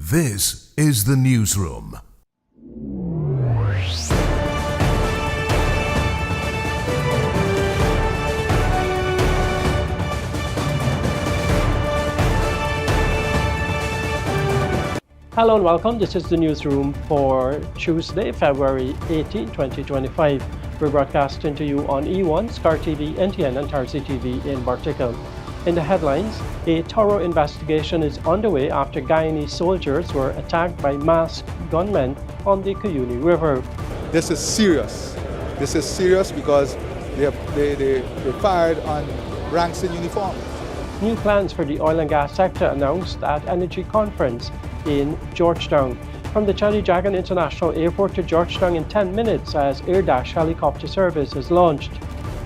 This is the newsroom. Hello and welcome. This is the newsroom for Tuesday, February 18, 2025. We're broadcasting to you on E1, SKARTV, NTN, and Tarzee TV in Bartica. In the headlines, a thorough investigation is underway after Guyanese soldiers were attacked by masked gunmen on the Cuyuni River. This is serious. This is serious because they fired on ranks in uniform. New plans for the oil and gas sector announced at Energy Conference in Georgetown. From the Cheddi Jagan International Airport to Georgetown in 10 minutes as Air Dash helicopter service is launched.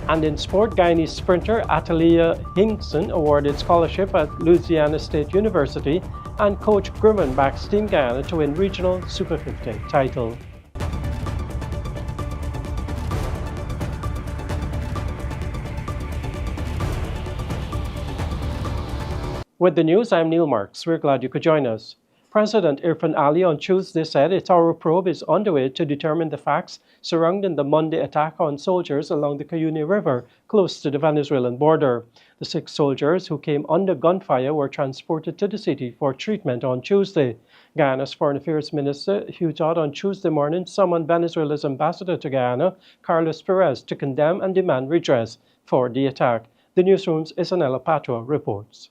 And in sport, Guyanese sprinter Athaleyha Hinckson awarded scholarship at Louisiana State University, and Coach Grimmond backs Team Guyana to win Regional Super50 title. With the news, I'm Neil Marks. We're glad you could join us. President Irfaan Ali on Tuesday said a thorough probe is underway to determine the facts surrounding the Monday attack on soldiers along the Cuyuni River close to the Venezuelan border. The 6 soldiers who came under gunfire were transported to the city for treatment on Tuesday. Guyana's Foreign Affairs Minister Hugh Todd on Tuesday morning summoned Venezuela's ambassador to Guyana, Carlos Perez, to condemn and demand redress for the attack. The newsroom's Isanella Patua reports.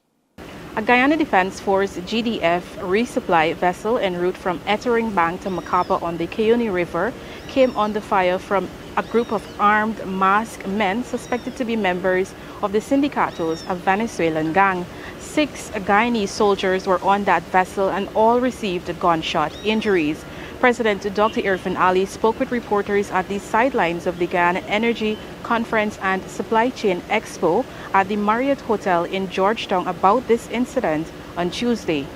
A Guyana Defense Force GDF resupply vessel en route from Ettering Bank to Macapa on the Cuyuni River came under fire from a group of armed masked men suspected to be members of the Sindicatos, a Venezuelan gang. 6 Guyanese soldiers were on that vessel and all received gunshot injuries. President Dr. Irfaan Ali spoke with reporters at the sidelines of the Guyana Energy Conference and Supply Chain Expo at the Marriott Hotel in Georgetown about this incident on Tuesday.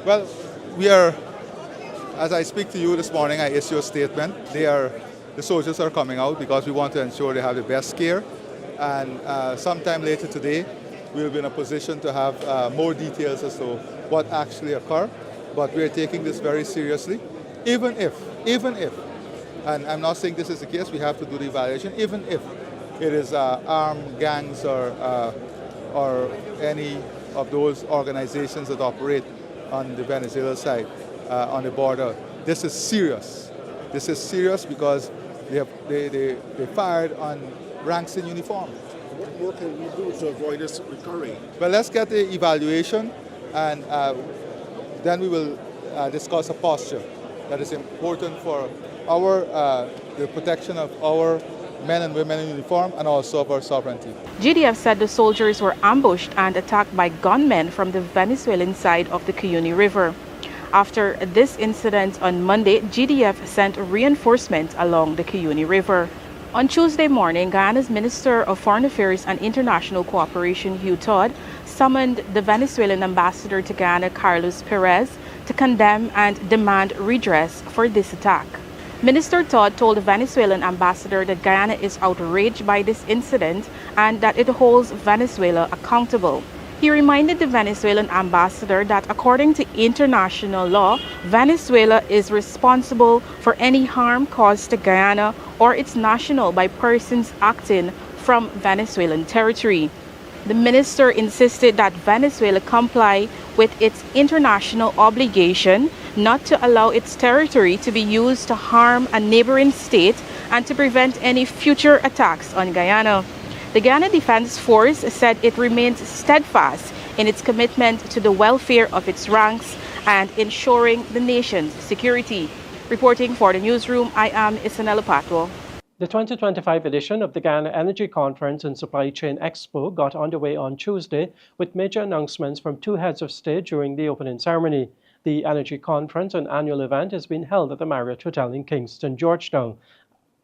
Well, we are, as I speak to you this morning, I issue a statement. The soldiers are coming out because we want to ensure they have the best care. And sometime later today, we'll be in a position to have more details as to what actually occurred. But we are taking this very seriously. Even if, and I'm not saying this is the case, we have to do the evaluation, even if it is armed gangs or any of those organizations that operate on the Venezuela side, on the border, this is serious. This is serious because they fired on ranks in uniform. What more can we do to avoid this recurring? Well, let's get the evaluation and then we will discuss a posture that is important for the protection of our men and women in uniform and also of our sovereignty. GDF said the soldiers were ambushed and attacked by gunmen from the Venezuelan side of the Cuyuni River. After this incident on Monday, GDF sent reinforcements along the Cuyuni River. On Tuesday morning, Guyana's Minister of Foreign Affairs and International Cooperation, Hugh Todd, summoned the Venezuelan ambassador to Guyana, Carlos Perez, to condemn and demand redress for this attack. Minister Todd told the Venezuelan ambassador that Guyana is outraged by this incident and that it holds Venezuela accountable. He reminded the Venezuelan ambassador that according to international law, Venezuela is responsible for any harm caused to Guyana or its national by persons acting from Venezuelan territory. The minister insisted that Venezuela comply with its international obligation not to allow its territory to be used to harm a neighboring state and to prevent any future attacks on Guyana. The Guyana Defense Force said it remains steadfast in its commitment to the welfare of its ranks and ensuring the nation's security. Reporting for the newsroom, I am Isanella Patua. The 2025 edition of the Guyana Energy Conference and Supply Chain Expo got underway on Tuesday with major announcements from 2 heads of state during the opening ceremony. The Energy Conference, an annual event, has been held at the Marriott Hotel in Kingston, Georgetown,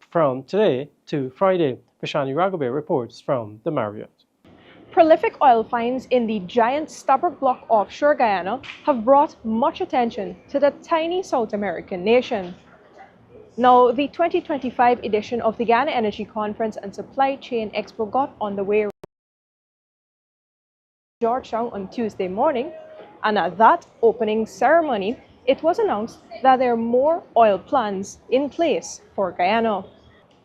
from today to Friday. Vishani Raghabe reports from the Marriott. Prolific oil finds in the giant Stabroek Block offshore Guyana have brought much attention to the tiny South American nation. Now, the 2025 edition of the Guyana Energy Conference and Supply Chain Expo got underway in Georgetown on Tuesday morning, and at that opening ceremony, it was announced that there are more oil plans in place for Guyana.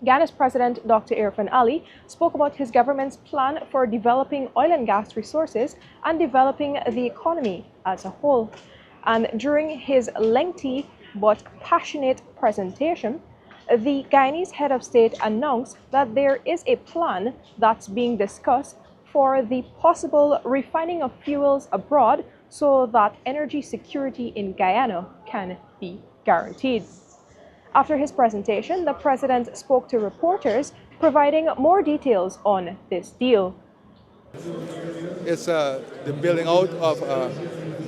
Guyana's President Dr. Irfaan Ali spoke about his government's plan for developing oil and gas resources and developing the economy as a whole. And during his lengthy but passionate presentation, the Guyanese head of state announced that there is a plan that's being discussed for the possible refining of fuels abroad so that energy security in Guyana can be guaranteed. After his presentation, the president spoke to reporters, providing more details on this deal. It's the building out of a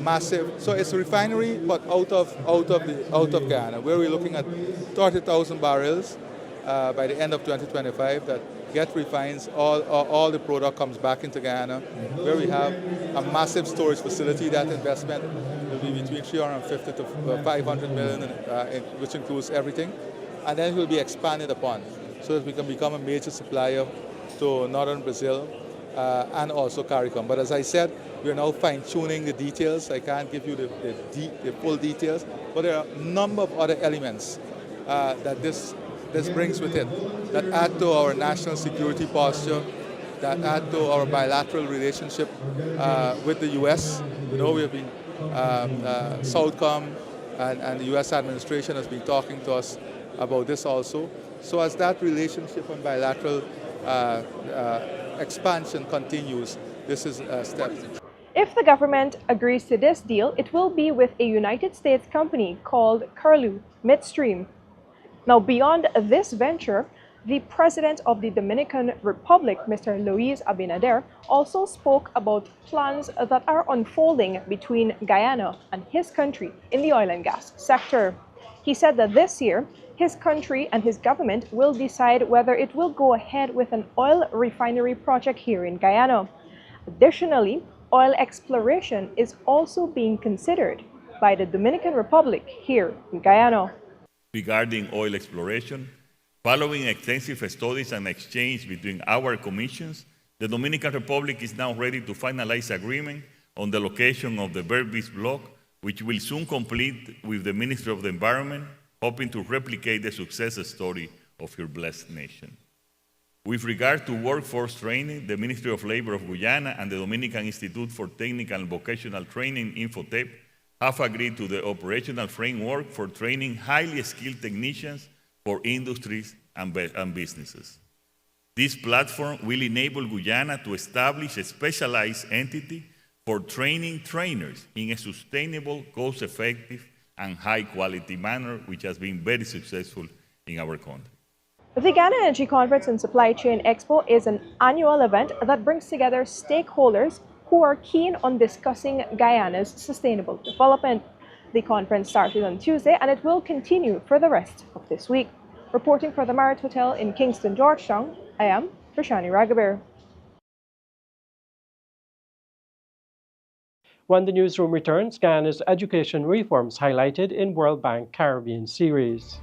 massive, so it's a refinery, but out of Guyana, where we're looking at 30,000 barrels by the end of 2025 that get refined. All the product comes back into Guyana, where we have a massive storage facility. That investment will be between 350 to 500 million, which includes everything, and then it will be expanded upon so that we can become a major supplier to northern Brazil and also CARICOM. But as I said, we are now fine-tuning the details. I can't give you the full details, but there are a number of other elements that this brings with it that add to our national security posture, that add to our bilateral relationship with the U.S. You know, we have been, Southcom and the U.S. administration has been talking to us about this also. So as that relationship and bilateral expansion continues, this is a step. If the government agrees to this deal, it will be with a United States company called Curlew Midstream. Now, beyond this venture, the president of the Dominican Republic, Mr. Luis Abinader, also spoke about plans that are unfolding between Guyana and his country in the oil and gas sector. He said that this year, his country and his government will decide whether it will go ahead with an oil refinery project here in Guyana. Additionally, oil exploration is also being considered by the Dominican Republic here in Guyana. Regarding oil exploration, following extensive studies and exchange between our commissions, the Dominican Republic is now ready to finalize agreement on the location of the Berbice block, which will soon complete with the Ministry of the Environment, hoping to replicate the success story of your blessed nation. With regard to workforce training, the Ministry of Labor of Guyana and the Dominican Institute for Technical and Vocational Training, Infotep, have agreed to the operational framework for training highly skilled technicians for industries and businesses. This platform will enable Guyana to establish a specialized entity for training trainers in a sustainable, cost-effective, and high-quality manner, which has been very successful in our country. The Ghana Energy Conference and Supply Chain Expo is an annual event that brings together stakeholders who are keen on discussing Guyana's sustainable development. The conference started on Tuesday and it will continue for the rest of this week. Reporting for the Marriott Hotel in Kingston, Georgetown, I am Prashani Raghaber. When the newsroom returns, Guyana's education reforms highlighted in World Bank Caribbean series.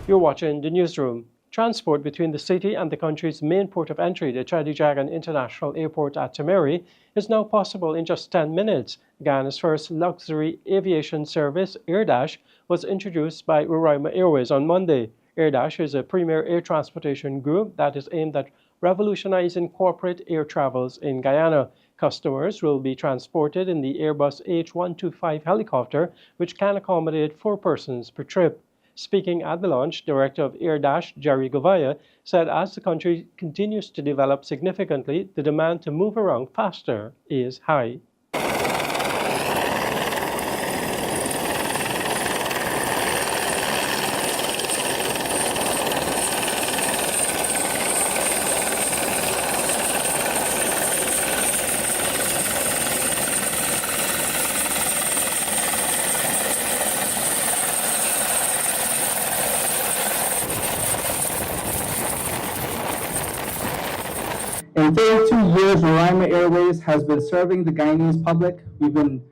You're watching the newsroom. Transport between the city and the country's main port of entry, the Cheddi Jagan International Airport at Tamari, is now possible in just 10 minutes. Guyana's first luxury aviation service, AirDash, was introduced by Roraima Airways on Monday. AirDash is a premier air transportation group that is aimed at revolutionizing corporate air travels in Guyana. Customers will be transported in the Airbus H125 helicopter, which can accommodate 4 persons per trip. Speaking at the launch, Director of AirDash, Jerry Govaya, said as the country continues to develop significantly, the demand to move around faster is high. In 32 years, Roraima Airways has been serving the Guyanese public. We've been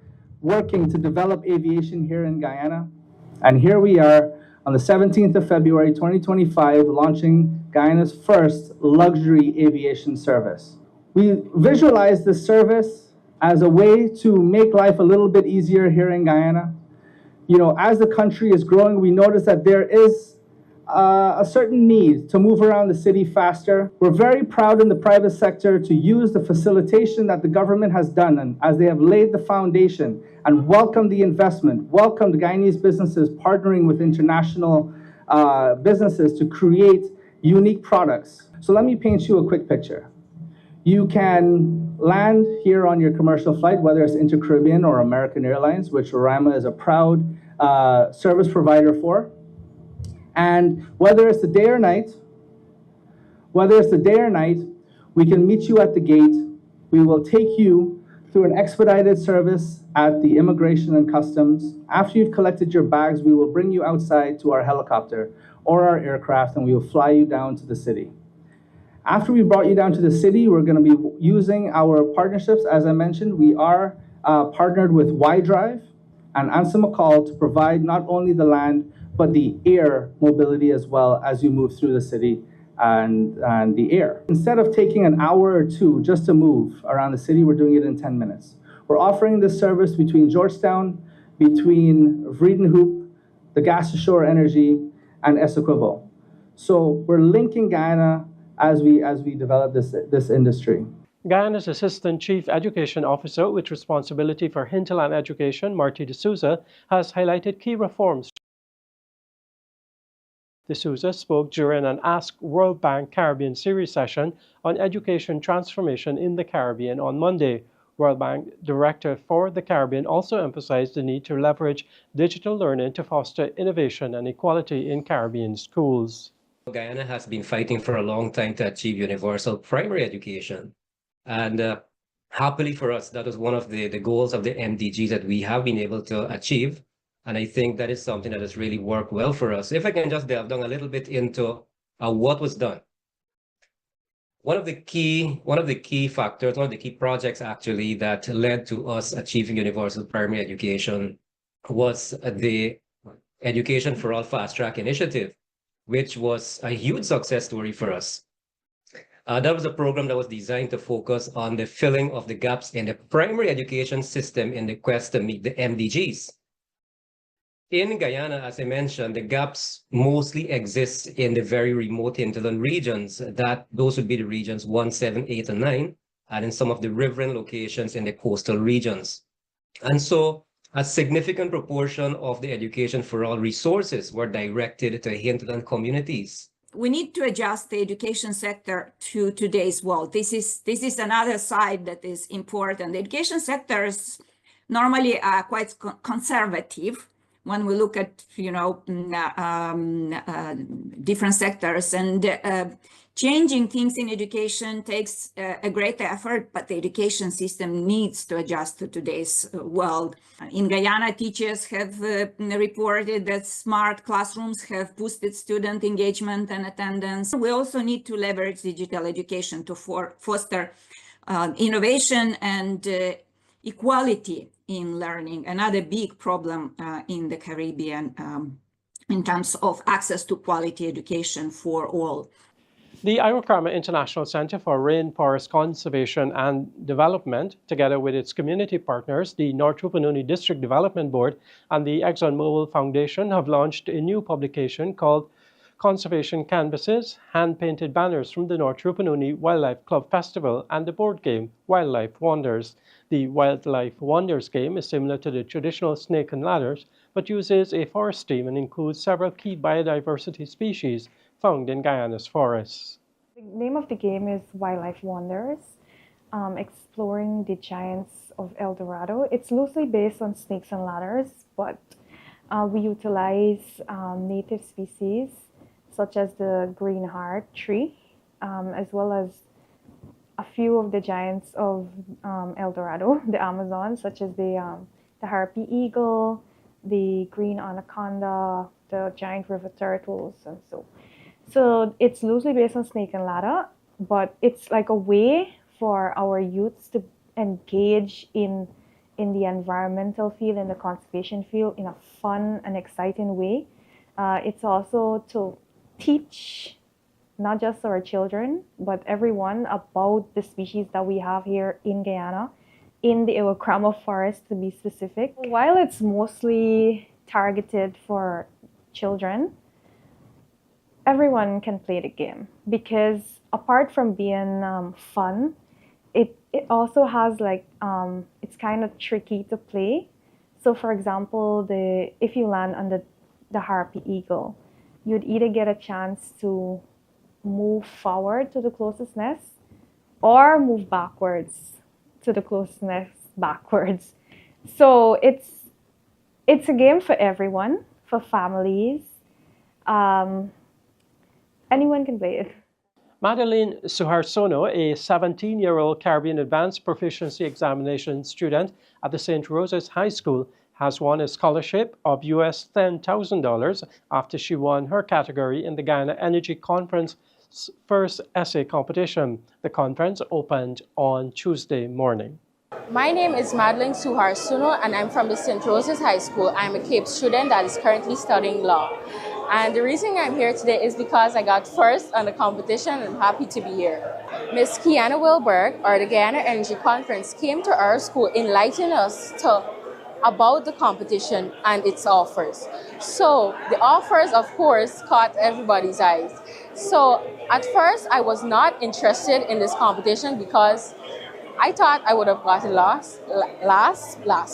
working to develop aviation here in Guyana. And here we are on the 17th of February, 2025, launching Guyana's first luxury aviation service. We visualize this service as a way to make life a little bit easier here in Guyana. You know, as the country is growing, we notice that there is a certain need to move around the city faster. We're very proud in the private sector to use the facilitation that the government has done, and as they have laid the foundation and welcome the investment, welcome the Guyanese businesses partnering with international businesses to create unique products. So let me paint you a quick picture. You can land here on your commercial flight, whether it's Inter-Caribbean or American Airlines, which Roraima is a proud service provider for. And whether it's the day or night, we can meet you at the gate. We will take you through an expedited service at the Immigration and Customs. After you've collected your bags, we will bring you outside to our helicopter or our aircraft, and we will fly you down to the city. After we brought you down to the city, we're going to be using our partnerships. As I mentioned, we are partnered with Y-Drive and Ansa McCall to provide not only the land, but the air mobility as well as you move through the city and the air. Instead of taking an hour or 2 just to move around the city, we're doing it in 10 minutes. We're offering this service between Georgetown, between Vredenhoop, the Gas Ashore Energy, and Essequibo. So we're linking Guyana as we develop this industry. Guyana's Assistant Chief Education Officer with responsibility for hinterland education, Marty D'Souza, has highlighted key reforms. D'Souza spoke during an Ask World Bank Caribbean Series session on education transformation in the Caribbean on Monday. World Bank Director for the Caribbean also emphasized the need to leverage digital learning to foster innovation and equality in Caribbean schools. Guyana has been fighting for a long time to achieve universal primary education. And happily for us, that was one of the goals of the MDGs that we have been able to achieve. And I think that is something that has really worked well for us. If I can just delve down a little bit into what was done. One of the key factors, one of the key projects actually that led to us achieving universal primary education was the Education for All Fast Track Initiative, which was a huge success story for us. That was a program that was designed to focus on the filling of the gaps in the primary education system in the quest to meet the MDGs. In Guyana, as I mentioned, the gaps mostly exist in the very remote hinterland regions. Those would be the regions 1, 7, 8, and 9, and in some of the riverine locations in the coastal regions. And so a significant proportion of the Education for All resources were directed to hinterland communities. We need to adjust the education sector to today's world. This is another side that is important. The education sector is normally quite conservative when we look at, different sectors, and changing things in education takes a great effort, but the education system needs to adjust to today's world. In Guyana, teachers have reported that smart classrooms have boosted student engagement and attendance. We also need to leverage digital education to foster innovation and equality in learning, another big problem in the Caribbean in terms of access to quality education for all. The Athaleyha International Center for Rainforest Conservation and Development, together with its community partners, the North Rupununi District Development Board and the ExxonMobil Foundation, have launched a new publication called Conservation Canvases, hand-painted banners from the North Rupununi Wildlife Club Festival, and the board game Wildlife Wonders. The Wildlife Wonders game is similar to the traditional snake and ladders, but uses a forest theme and includes several key biodiversity species found in Guyana's forests. The name of the game is Wildlife Wonders, exploring the giants of El Dorado. It's loosely based on snakes and ladders, but we utilize native species such as the green heart tree, as well as a few of the giants of El Dorado, the Amazon, such as the harpy eagle, the green anaconda, the giant river turtles, and so it's loosely based on snake and ladder, but it's like a way for our youths to engage in the environmental field, in the conservation field, in a fun and exciting way. It's also to teach not just our children, but everyone about the species that we have here in Guyana, in the Iwokrama forest to be specific. While it's mostly targeted for children, everyone can play the game, because apart from being fun, it also has like, it's kind of tricky to play. So for example, if you land on the harpy eagle, you'd either get a chance to move forward to the closest nest or move backwards to the closest nest backwards. So it's a game for everyone, for families. Anyone can play it. Madeline Suharsono, a 17-year-old Caribbean Advanced Proficiency Examination student at the St. Rose's High School, has won a scholarship of US $10,000 after she won her category in the Guyana Energy Conference first essay competition. The conference opened on Tuesday morning. My name is Madeline Suharsono, and I'm from the St. Rose's High School. I'm a Cape student that is currently studying law. And the reason I'm here today is because I got first on the competition, and I'm happy to be here. Miss Kiana Wilberg, or the Guyana Energy Conference, came to our school enlightening us about the competition and its offers. So the offers, of course, caught everybody's eyes. So at first, I was not interested in this competition because I thought I would have gotten last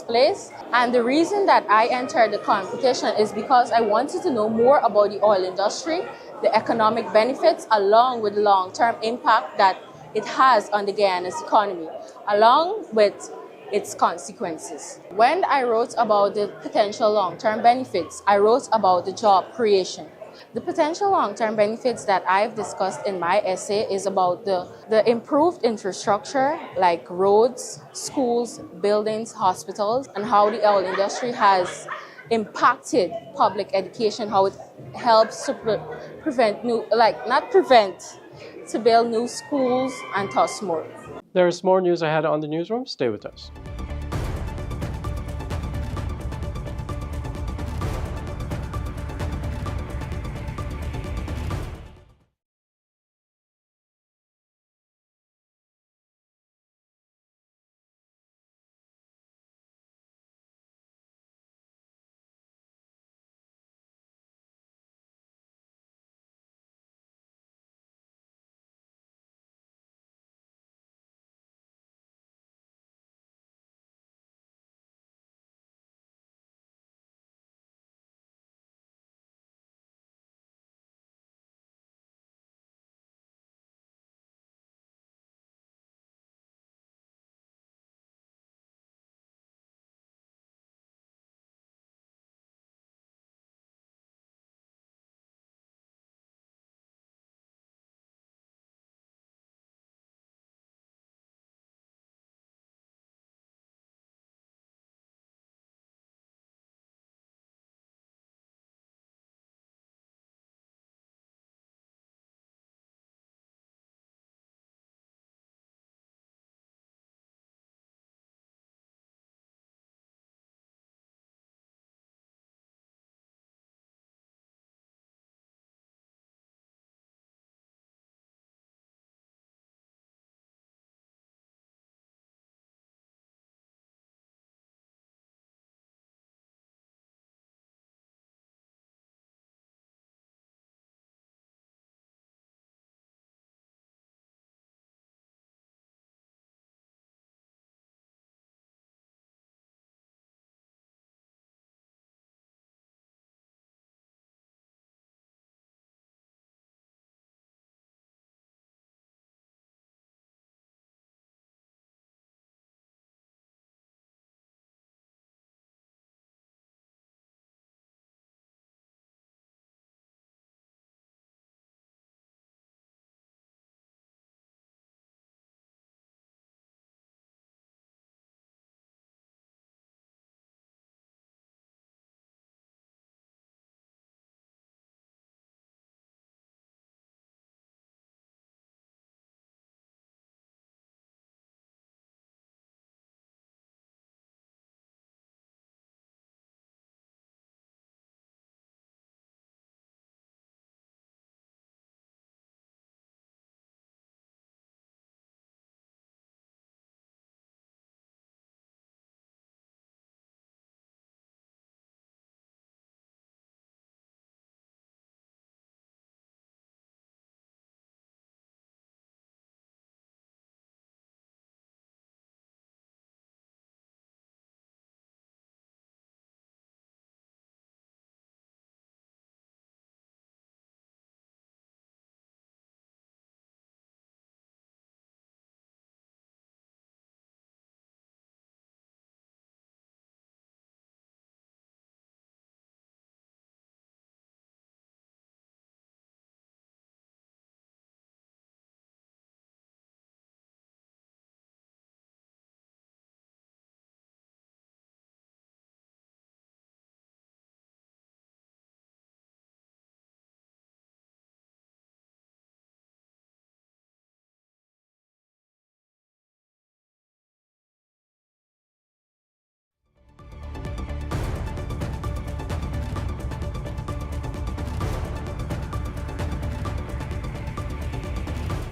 place. And the reason that I entered the competition is because I wanted to know more about the oil industry, the economic benefits, along with the long-term impact that it has on the Guyana's economy, along with its consequences. When I wrote about the potential long-term benefits, I wrote about the job creation. The potential long-term benefits that I've discussed in my essay is about the improved infrastructure like roads, schools, buildings, hospitals, and how the oil industry has impacted public education, how it helps to to build new schools and thus more. There's more news ahead on the newsroom. Stay with us.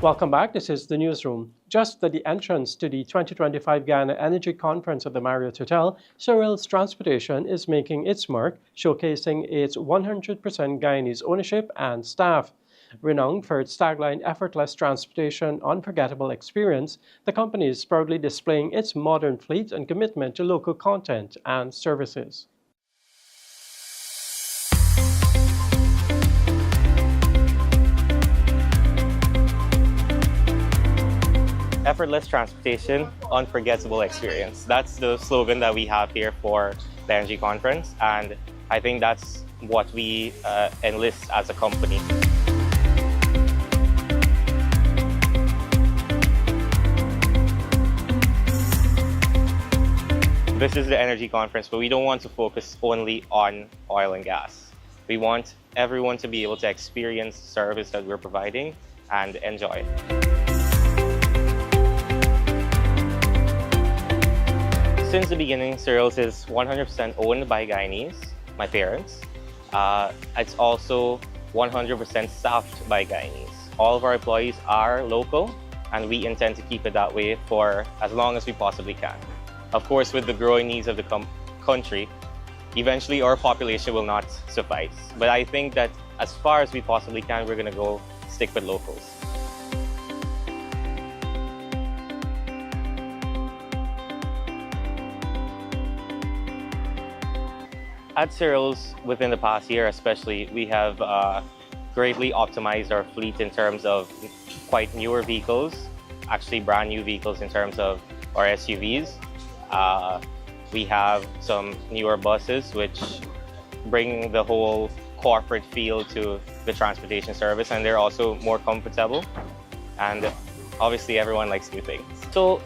Welcome back. This is the newsroom. Just at the entrance to the 2025 Guyana Energy Conference at the Marriott Hotel, Cyril's Transportation is making its mark, showcasing its 100% Guyanese ownership and staff. Renowned for its tagline, effortless transportation, unforgettable experience, the company is proudly displaying its modern fleet and commitment to local content and services. Effortless transportation, unforgettable experience. That's the slogan that we have here for the Energy Conference, and I think that's what we enlist as a company. This is the Energy Conference, but we don't want to focus only on oil and gas. We want everyone to be able to experience the service that we're providing and enjoy it. Since the beginning, Cyril's is 100% owned by Guyanese, my parents. It's also 100% staffed by Guyanese. All of our employees are local, and we intend to keep it that way for as long as we possibly can. Of course, with the growing needs of the country, eventually our population will not suffice. But I think that as far as we possibly can, we're going to go stick with locals. At Cyril's, within the past year especially, we have greatly optimized our fleet in terms of quite newer vehicles, actually brand new vehicles in terms of our SUVs. We have some newer buses which bring the whole corporate feel to the transportation service, and they're also more comfortable, and obviously everyone likes new things. So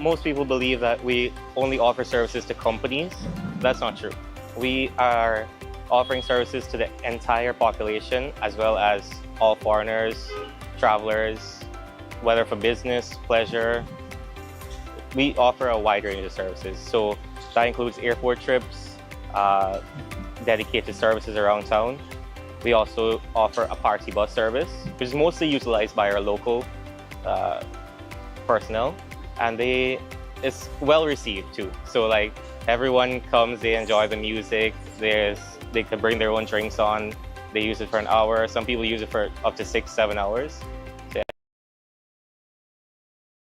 most people believe that we only offer services to companies. That's not true. We are offering services to the entire population as well as all foreigners, travelers, whether for business, pleasure. We offer a wide range of services. So that includes airport trips, dedicated services around town. We also offer a party bus service, which is mostly utilized by our local personnel, and it's well received too. So like everyone comes, they enjoy the music. They can bring their own drinks on. They use it for an hour. Some people use it for up to 6-7 hours. So,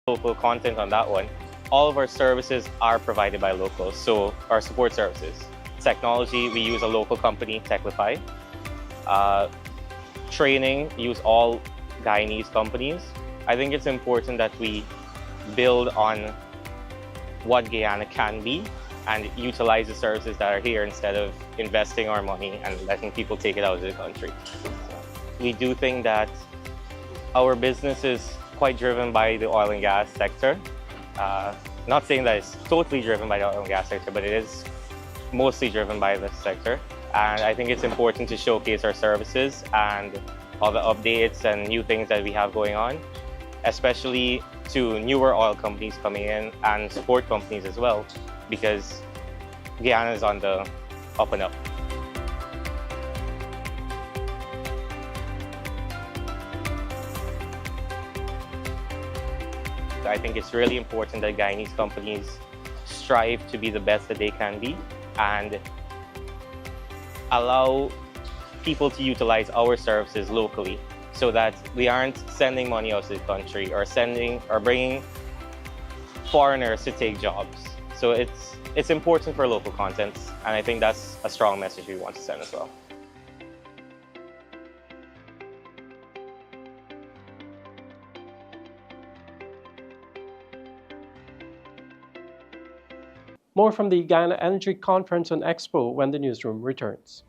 local content on that one. All of our services are provided by locals. So our support services, technology, we use a local company, Techlify. Training, use all Guyanese companies. I think it's important that we build on what Guyana can be and utilize the services that are here instead of investing our money and letting people take it out of the country. We do think that our business is quite driven by the oil and gas sector. Not saying that it's totally driven by the oil and gas sector, but it is mostly driven by this sector. And I think it's important to showcase our services and all the updates and new things that we have going on, especially to newer oil companies coming in and support companies as well, because Guyana is on the up and up. I think it's really important that Guyanese companies strive to be the best that they can be and allow people to utilize our services locally so that we aren't sending money out to the country or bringing foreigners to take jobs. So it's important for local content, and I think that's a strong message we want to send as well. More from the Guyana Energy Conference and Expo when the newsroom returns.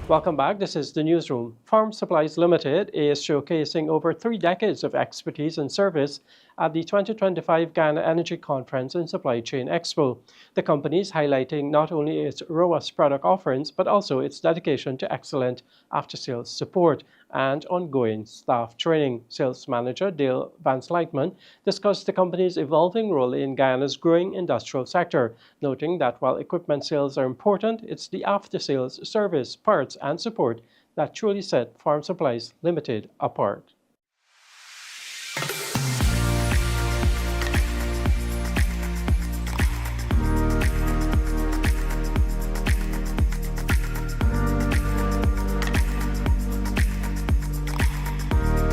Welcome back. This is the Newsroom. Farm Supplies Limited is showcasing over 3 decades of expertise and service at the 2025 Guyana Energy Conference and Supply Chain Expo. The company is highlighting not only its robust product offerings, but also its dedication to excellent after-sales support and ongoing staff training. Sales Manager Dale Van Slytman discussed the company's evolving role in Guyana's growing industrial sector, noting that while equipment sales are important, it's the after-sales service, parts, and support that truly set Farm Supplies Limited apart.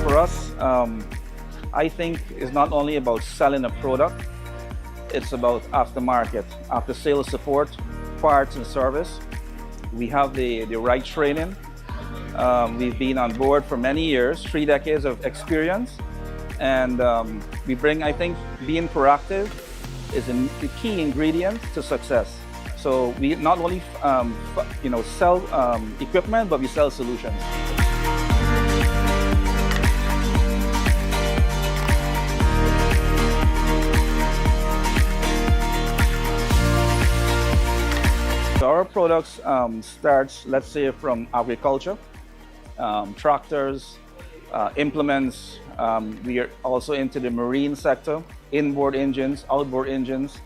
For us, I think it's not only about selling a product, it's about aftermarket, after-sales support, parts and service. We have the right training. We've been on board for many years, 3 decades of experience. And we bring, I think, being proactive is the key ingredient to success. So we not only sell equipment, but we sell solutions. So our products starts, let's say, from agriculture, tractors, implements. We are also into the marine sector, inboard engines, outboard engines.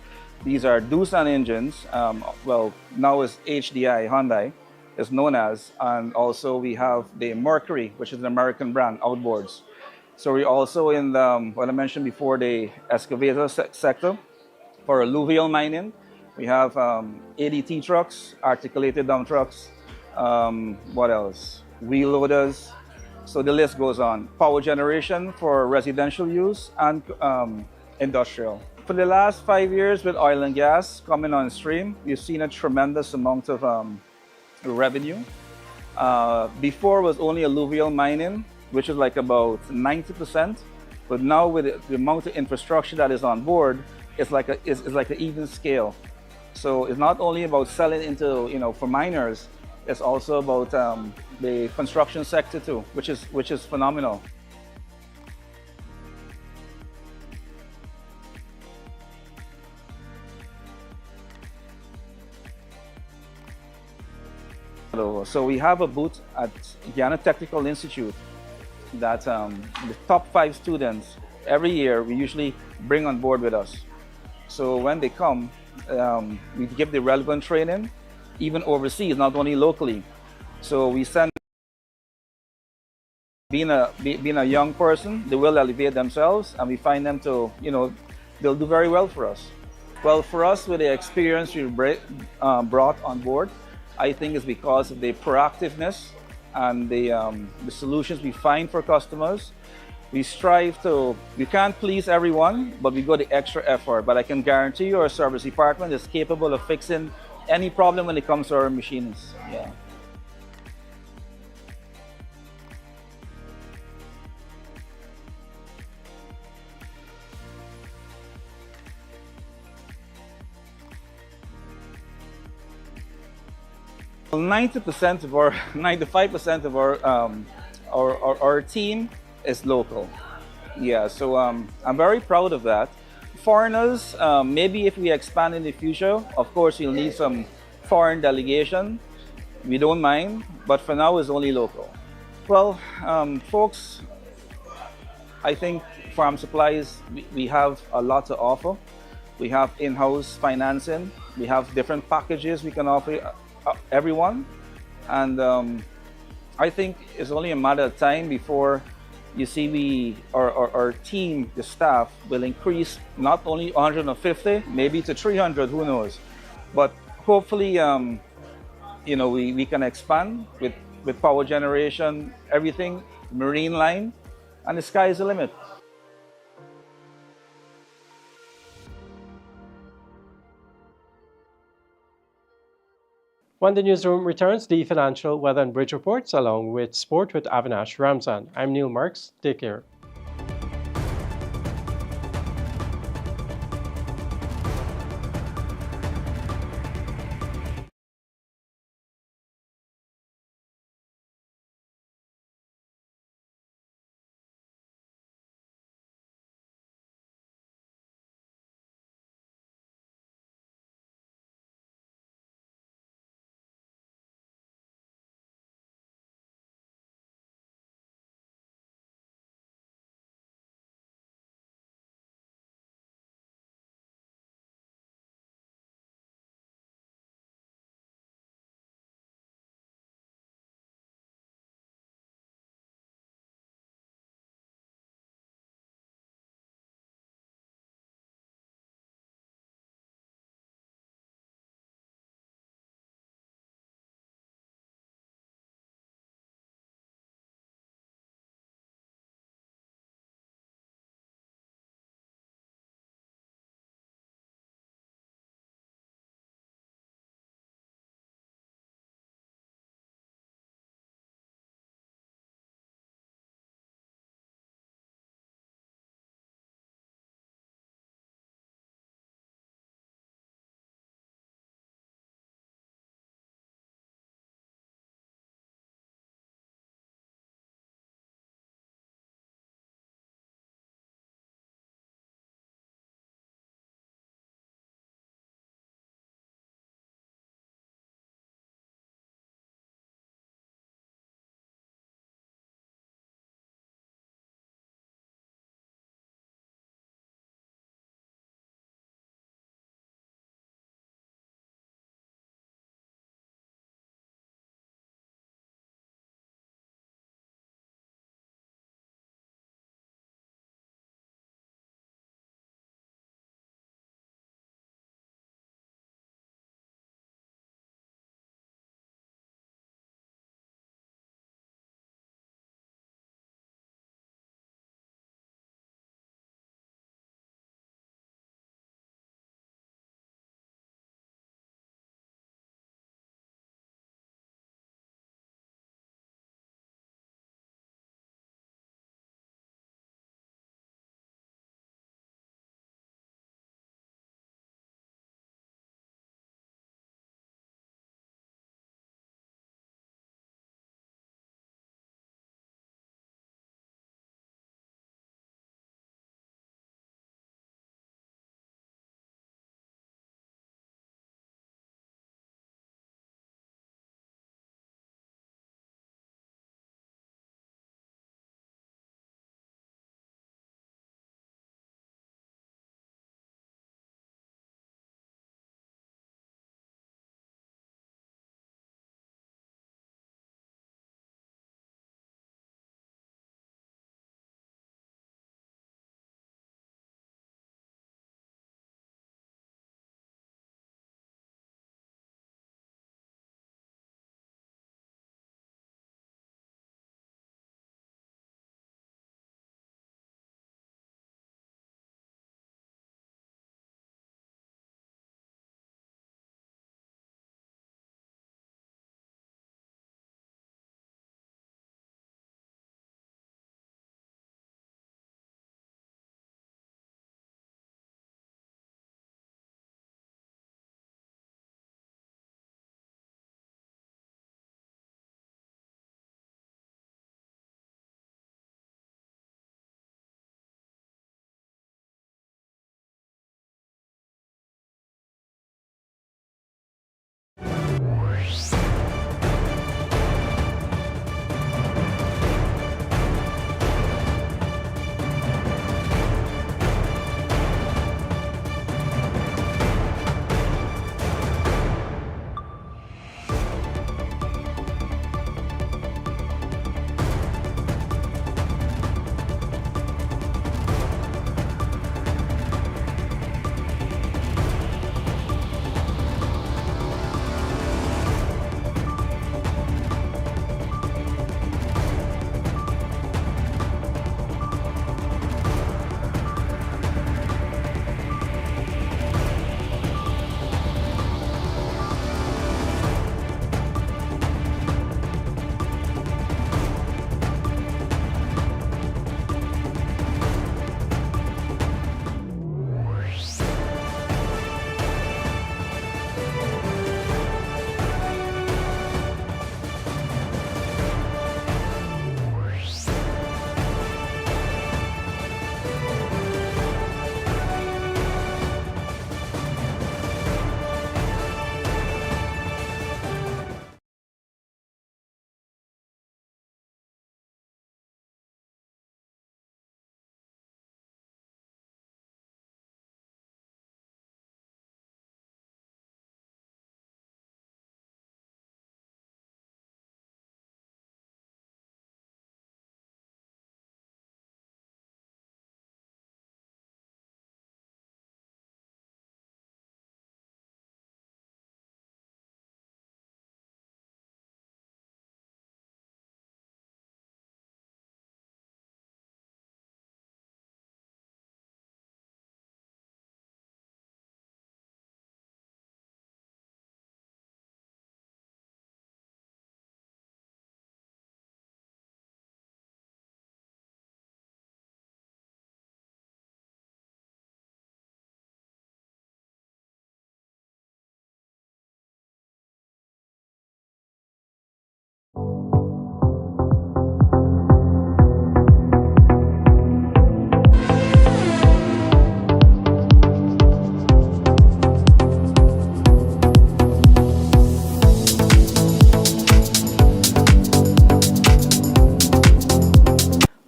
These are Doosan engines. Well, now it's HDI, Hyundai is known as. And also we have the Mercury, which is an American brand, outboards. So we're also in the, what I mentioned before, the excavator sector for alluvial mining. We have ADT trucks, articulated dump trucks, what else? Wheel loaders, so the list goes on. Power generation for residential use and industrial. For the last 5 years with oil and gas coming on stream, we've seen a tremendous amount of revenue. Before was only alluvial mining, which is like about 90%, but now with the amount of infrastructure that is on board, it's like an even scale. So it's not only about selling into, for miners, it's also about the construction sector too, which is phenomenal. So we have a booth at Guyana Technical Institute that the top 5 students every year we usually bring on board with us. So when they come, we give the relevant training, even overseas, not only locally. So we send, being a young person, they will elevate themselves, and we find them to, they'll do very well for us. Well, for us, with the experience we brought on board, I think it's because of the proactiveness and the solutions we find for customers. We strive to, we can't please everyone, but we go the extra effort. But I can guarantee you our service department is capable of fixing any problem when it comes to our machines. Yeah. Well, 90% of our, 95% of our team is local. Yeah, so I'm very proud of that. Foreigners, maybe if we expand in the future, of course you'll need some foreign delegation. We don't mind, but for now it's only local. Well, folks, I think Farm Supplies, we have a lot to offer. We have in-house financing. We have different packages we can offer everyone. And I think it's only a matter of time before you see our team, the staff, will increase not only 150, maybe to 300, who knows. But hopefully, we can expand with power generation, everything, marine line, and the sky is the limit. When the newsroom returns, the financial, weather, and bridge reports, along with sport with Avinash Ramzan. I'm Neil Marks. Take care.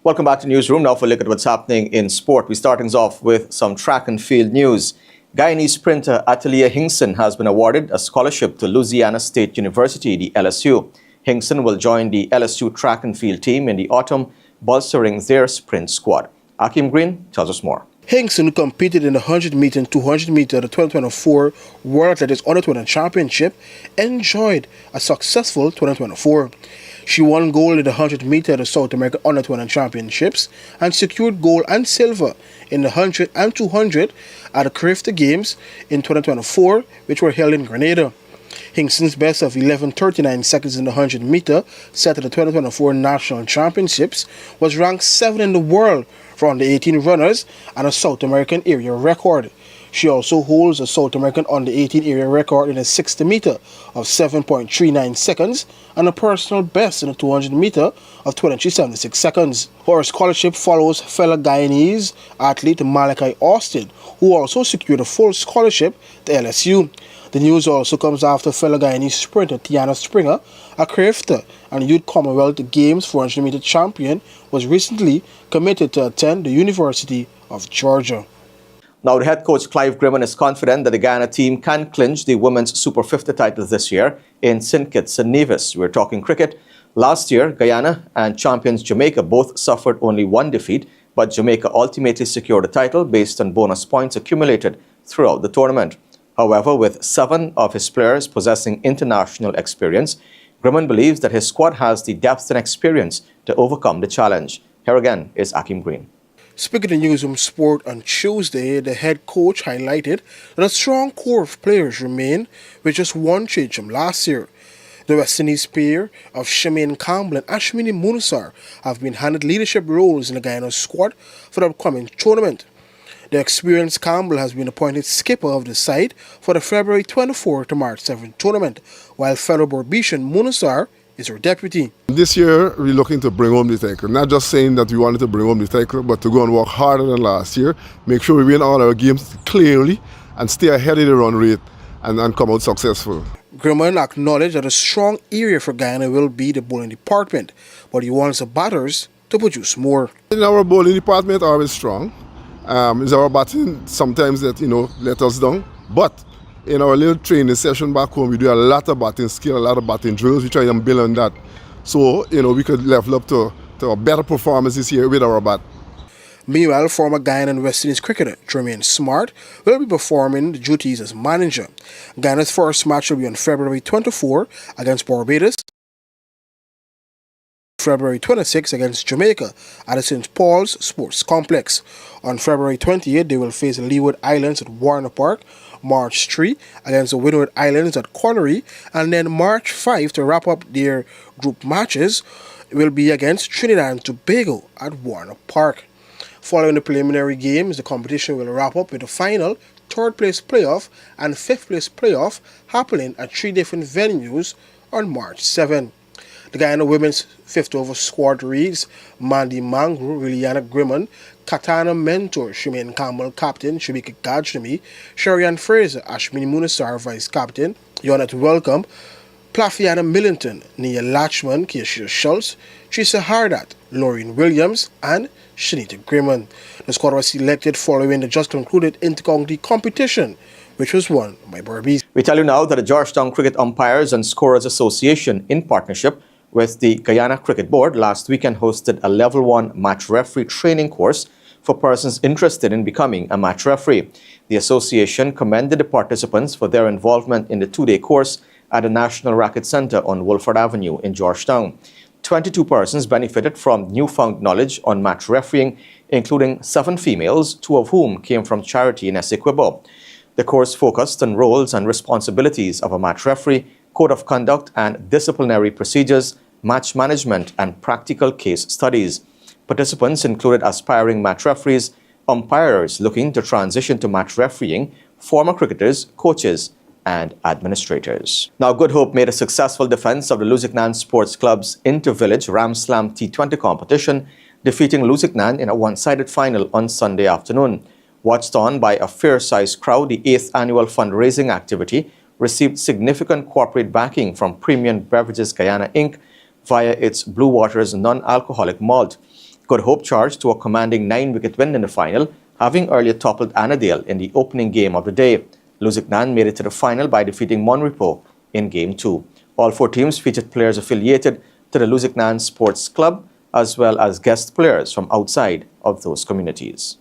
Welcome back to Newsroom. Now for a look at what's happening in sport. We start things off with some track and field news. Guyanese sprinter Athaleyha Hinckson has been awarded a scholarship to Louisiana State University, the LSU. Hinckson will join the LSU track and field team in the autumn, bolstering their sprint squad. Akim Green tells us more. Hinckson competed in the 100-meter and 200-meter at the 2024 World Athletics Under 20 Championship, enjoyed a successful 2024. She won gold in the 100-meter at the South American Under 20 Championships and secured gold and silver in the 100 and 200 at the CRIFTA Games in 2024, which were held in Grenada. Hinckson's best of 11:39 seconds in the 100-meter, set at the 2024 National Championships, was ranked 7th in the world for under 18 runners and a South American area record. She also holds a South American under 18 area record in the 60 meter of 7.39 seconds and a personal best in the 200 meter of 23.76 seconds. Her scholarship follows fellow Guyanese athlete Malachi Austin, who also secured a full scholarship to LSU. The news also comes after fellow Guyanese sprinter Tiana Springer, a CRIFTA and Youth Commonwealth Games 400 meter champion, was recently committed to attend the University of Georgia. Now, the head coach Clive Grimmond is confident that the Guyana team can clinch the Women's Super50 title this year in St. Kitts and Nevis. We're talking cricket. Last year, Guyana and champions Jamaica both suffered only one defeat, but Jamaica ultimately secured the title based on bonus points accumulated throughout the tournament. However, with 7 of his players possessing international experience, Grimmond believes that his squad has the depth and experience to overcome the challenge. Here again is Akim Green. Speaking to Newsroom Sport on Tuesday, the head coach highlighted that a strong core of players remain with just one change from last year. The West Indies pair of Shemaine Campbell and Ashmini Munasar have been handed leadership roles in the Guyana squad for the upcoming tournament. The experienced Campbell has been appointed skipper of the side for the February 24 to March 7 tournament, while fellow Borbetian Munasar is her deputy. This year, we're looking to bring home the title. Not just saying that we wanted to bring home the title, but to go and work harder than last year, make sure we win all our games clearly and stay ahead of the run rate and come out successful. Grimmond acknowledged that a strong area for Guyana will be the bowling department, but he wants the batters to produce more. In our bowling department, always strong. It's our batting sometimes that, let us down. But in our little training session back home, we do a lot of batting skill, a lot of batting drills. We try and build on that. So, we could level up to a better performance this year with our bat. Meanwhile, former Guyana and West Indies cricketer Tremaine Smart will be performing the duties as manager. Guyana's first match will be on February 24 against Barbados, February 26 against Jamaica at the St. Paul's Sports Complex. On February 28, they will face the Leeward Islands at Warner Park, March 3 against the Windward Islands at Connery, and then March 5 to wrap up their group matches will be against Trinidad and Tobago at Warner Park. Following the preliminary games, the competition will wrap up with the final, third place playoff and fifth place playoff happening at 3 different venues on March 7. The Guyana women's fifth over squad reads Mandy Mangru, Liliana Grimmond, Katana Mentor, Shemaine Campbell, Captain, Shabika Gajnami, Sherian Fraser, Ashmini Munasar, Vice Captain, Yonet Welcome, Plafiana Millington, Nia Latchman, Keisha Schultz, Teresa Hardat, Laureen Williams, and Shanita Grimmond. The squad was selected following the just concluded inter-county competition, which was won by Barbados. We tell you now that the Georgetown Cricket Umpires and Scorers Association, in partnership with the Guyana Cricket Board, last weekend hosted a Level 1 match referee training course for persons interested in becoming a match referee. The association commended the participants for their involvement in the 2-day course at the National Racquet Center on Wolford Avenue in Georgetown. 22 persons benefited from newfound knowledge on match refereeing, including 7 females, 2 of whom came from charity in Essequibo. The course focused on roles and responsibilities of a match referee, code of conduct and disciplinary procedures, match management, and practical case studies. Participants included aspiring match referees, umpires looking to transition to match refereeing, former cricketers, coaches, and administrators. Now, Good Hope made a successful defense of the Lusignan Sports Club's Inter-Village Ram Slam T20 competition, defeating Lusignan in a one-sided final on Sunday afternoon. Watched on by a fair-sized crowd, the 8th annual fundraising activity received significant corporate backing from Premium Beverages Guyana Inc. via its Blue Waters non-alcoholic malt. Good Hope charged to a commanding 9-wicket win in the final, having earlier toppled Annandale in the opening game of the day. Lusignan made it to the final by defeating Monrepo in Game 2. All 4 teams featured players affiliated to the Lusignan Sports Club, as well as guest players from outside of those communities.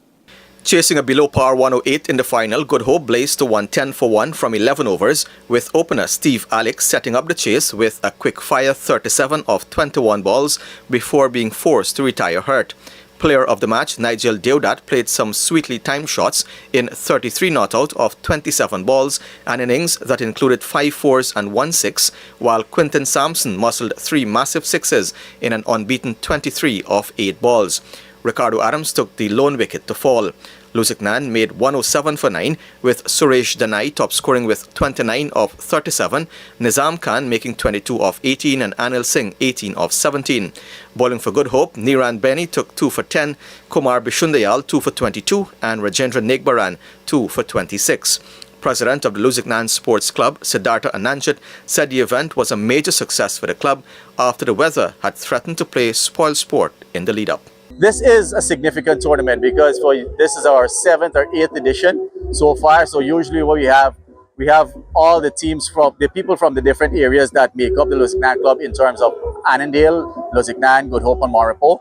Chasing a below-par 108 in the final, Good Hope blazed to 110 for 1 from 11 overs, with opener Steve Alex setting up the chase with a quick-fire 37 of 21 balls before being forced to retire hurt. Player of the match, Nigel Deodat, played some sweetly timed shots in 33 not out of 27 balls, an innings that included 5 fours and 1 6, while Quinton Sampson muscled 3 massive sixes in an unbeaten 23 of 8 balls. Ricardo Adams took the lone wicket to fall. Lusignan made 107 for 9, with Suresh Danai top scoring with 29 of 37, Nizam Khan making 22 of 18 and Anil Singh 18 of 17. Bowling for Good Hope, Niran Beni took 2 for 10, Kumar Bishundayal 2 for 22 and Rajendra Negbaran 2 for 26. President of the Lusignan Sports Club, Siddhartha Ananjit, said the event was a major success for the club after the weather had threatened to play spoil sport in the lead-up. This is a significant tournament because this is our 7th or 8th edition so far. So usually what we have all the teams from the people from the different areas that make up the Lusignan club in terms of Annandale, Lusignan, Good Hope and Monrepo.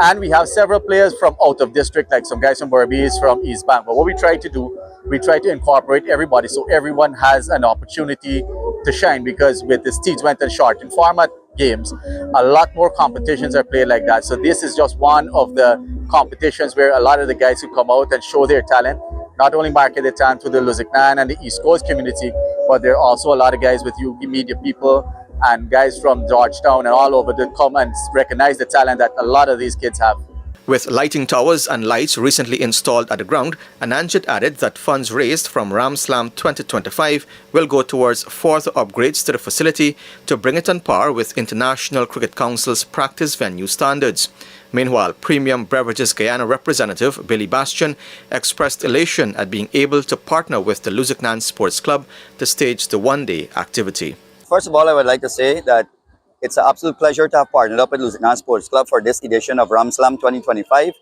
And we have several players from out of district, like some guys from Berbice, from East Bank. But what we try to do, we try to incorporate everybody so everyone has an opportunity to shine, because with this T20 and shortened format games, a lot more competitions are played like that. So this is just one of the competitions where a lot of the guys who come out and show their talent, not only market their talent to the Lusignan and the East Coast community, but there are also a lot of guys with UP media people and guys from Georgetown and all over that come and recognize the talent that a lot of these kids have. With lighting towers and lights recently installed at the ground, Ananjit added that funds raised from Ram Slam 2025 will go towards further upgrades to the facility to bring it on par with International Cricket Council's practice venue standards. Meanwhile, Premium Beverages Guyana representative Billy Bastian expressed elation at being able to partner with the Lusignan Sports Club to stage the one-day activity. First of all, I would like to say that it's an absolute pleasure to have partnered up with Lusignan Sports Club for this edition of Ram Slam 2025.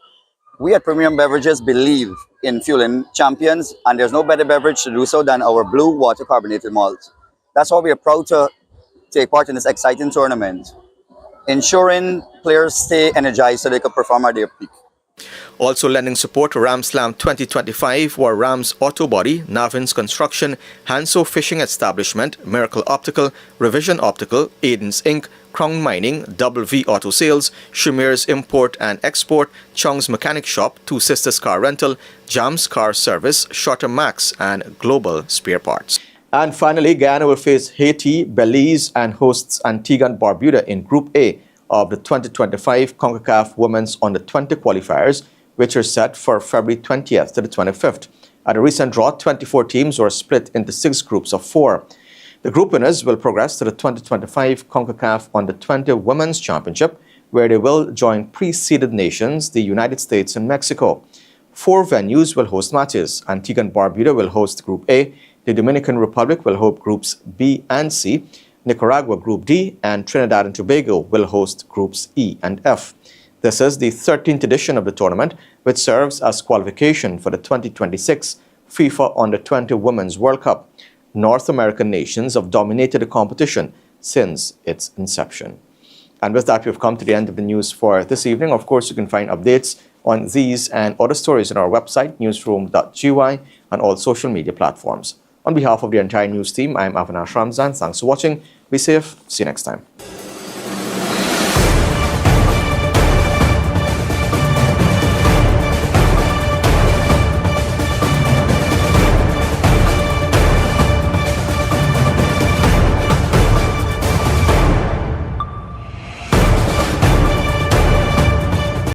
We at Premium Beverages believe in fueling champions, and there's no better beverage to do so than our blue water carbonated malt. That's why we are proud to take part in this exciting tournament, ensuring players stay energized so they can perform at their peak. Also lending support to Ram Slam 2025 were Rams Auto Body, Navin's Construction, Hanso Fishing Establishment, Miracle Optical, Revision Optical, Aiden's Inc., Crown Mining, Double V Auto Sales, Shamir's Import and Export, Chong's Mechanic Shop, Two Sisters Car Rental, Jam's Car Service, Shorter Max, and Global Spare Parts. And finally, Guyana will face Haiti, Belize, and hosts Antigua and Barbuda in Group A of the 2025 CONCACAF Women's Under-20 qualifiers, which are set for February 20th to the 25th. At a recent draw, 24 teams were split into 6 groups of 4. The group winners will progress to the 2025 CONCACAF Under-20 Women's Championship, where they will join pre-seeded nations, the United States and Mexico. 4 venues will host matches. Antigua and Barbuda will host Group A, the Dominican Republic will host Groups B and C, Nicaragua Group D, and Trinidad and Tobago will host Groups E and F. This is the 13th edition of the tournament, which serves as qualification for the 2026 FIFA Under-20 Women's World Cup. North American nations have dominated the competition since its inception. And with that, we've come to the end of the news for this evening. Of course, you can find updates on these and other stories on our website, newsroom.gy, and all social media platforms. On behalf of the entire news team, I'm Avinash Ramzan. Thanks for watching. Be safe. See you next time.